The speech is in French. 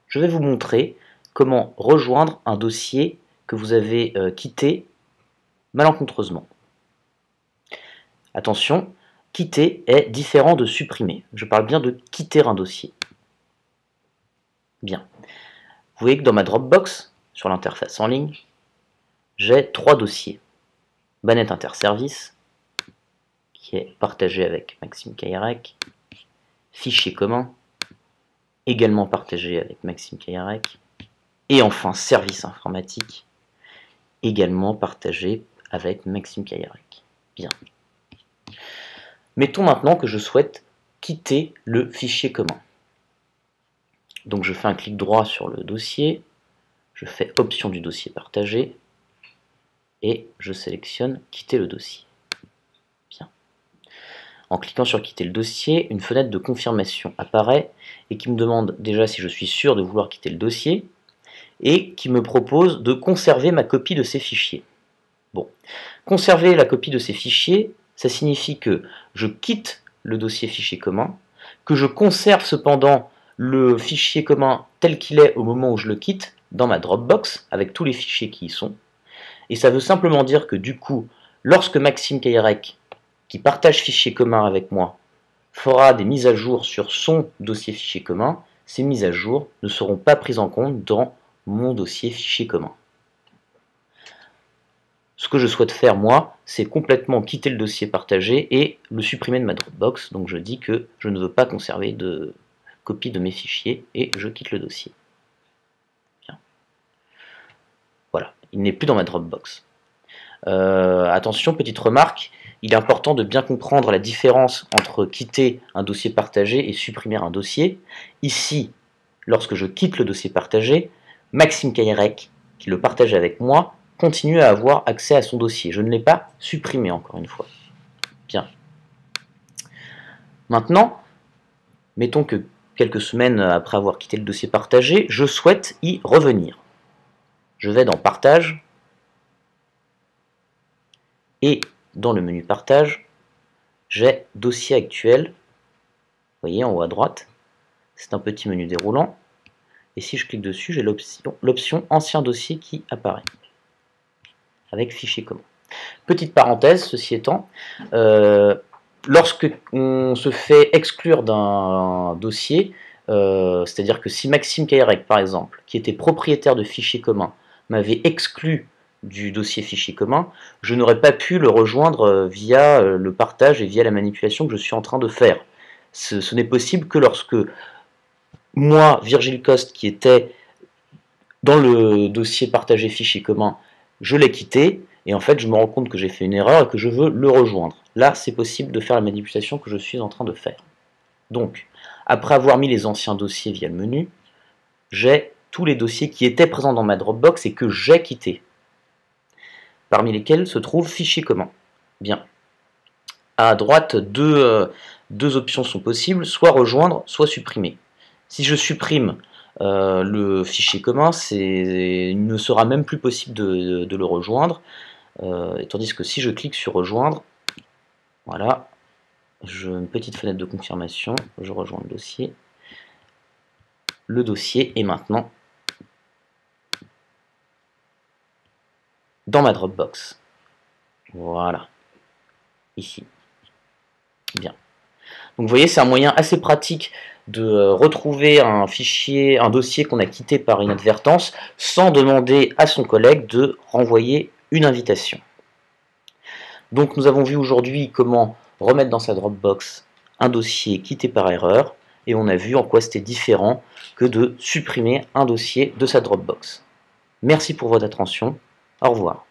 je vais vous montrer comment rejoindre un dossier que vous avez quitté malencontreusement. Attention, quitter est différent de supprimer. Je parle bien de quitter un dossier. Bien. Vous voyez que dans ma Dropbox, sur l'interface en ligne, j'ai 3 dossiers. Bannet Interservice, qui est partagé avec Maxime Caillarec, fichier commun, également partagé avec Maxime Caillarec, et enfin service informatique, également partagé avec Maxime Caillarec. Bien. Mettons maintenant que je souhaite quitter le fichier commun. Donc je fais un clic droit sur le dossier, je fais option du dossier partagé, et je sélectionne quitter le dossier. Bien. En cliquant sur quitter le dossier, une fenêtre de confirmation apparaît et qui me demande déjà si je suis sûr de vouloir quitter le dossier et qui me propose de conserver ma copie de ces fichiers. Bon, conserver la copie de ces fichiers, ça signifie que je quitte le dossier fichier commun, que je conserve cependant le fichier commun tel qu'il est au moment où je le quitte dans ma Dropbox avec tous les fichiers qui y sont. Et ça veut simplement dire que du coup, lorsque Maxime Caillarec, qui partage fichier commun avec moi, fera des mises à jour sur son dossier fichier commun, ces mises à jour ne seront pas prises en compte dans mon dossier fichier commun. Ce que je souhaite faire moi, c'est complètement quitter le dossier partagé et le supprimer de ma Dropbox. Donc je dis que je ne veux pas conserver de copie de mes fichiers et je quitte le dossier. Bien. Voilà, il n'est plus dans ma Dropbox. Attention, petite remarque, il est important de bien comprendre la différence entre quitter un dossier partagé et supprimer un dossier. Ici, lorsque je quitte le dossier partagé, Maxime Caillarec, qui le partage avec moi, continue à avoir accès à son dossier. Je ne l'ai pas supprimé encore une fois. Bien. Maintenant, mettons que quelques semaines après avoir quitté le dossier partagé, je souhaite y revenir. Je vais dans Partage, et dans le menu Partage, j'ai Dossier actuel, vous voyez en haut à droite, c'est un petit menu déroulant, et si je clique dessus, j'ai l'option Ancien dossier qui apparaît, avec Fichier commun. Petite parenthèse, ceci étant, lorsque on se fait exclure d'un dossier, c'est-à-dire que si Maxime Caillarec, par exemple, qui était propriétaire de fichier commun, m'avait exclu du dossier fichier commun, je n'aurais pas pu le rejoindre via le partage et via la manipulation que je suis en train de faire. Ce n'est possible que lorsque moi, Virgile Coste, qui était dans le dossier partagé fichier commun, je l'ai quitté, et en fait je me rends compte que j'ai fait une erreur et que je veux le rejoindre. Là, c'est possible de faire la manipulation que je suis en train de faire. Donc, après avoir mis les anciens dossiers via le menu, j'ai tous les dossiers qui étaient présents dans ma Dropbox et que j'ai quittés, parmi lesquels se trouve fichier commun. Bien. À droite, deux options sont possibles, soit rejoindre, soit supprimer. Si je supprime le fichier commun, il ne sera même plus possible de le rejoindre, tandis que si je clique sur rejoindre, voilà, une petite fenêtre de confirmation, je rejoins le dossier. Le dossier est maintenant dans ma Dropbox. Voilà, ici. Bien. Donc vous voyez, c'est un moyen assez pratique de retrouver un fichier, un dossier qu'on a quitté par inadvertance, sans demander à son collègue de renvoyer une invitation. Donc nous avons vu aujourd'hui comment remettre dans sa Dropbox un dossier quitté par erreur, et on a vu en quoi c'était différent que de supprimer un dossier de sa Dropbox. Merci pour votre attention, au revoir.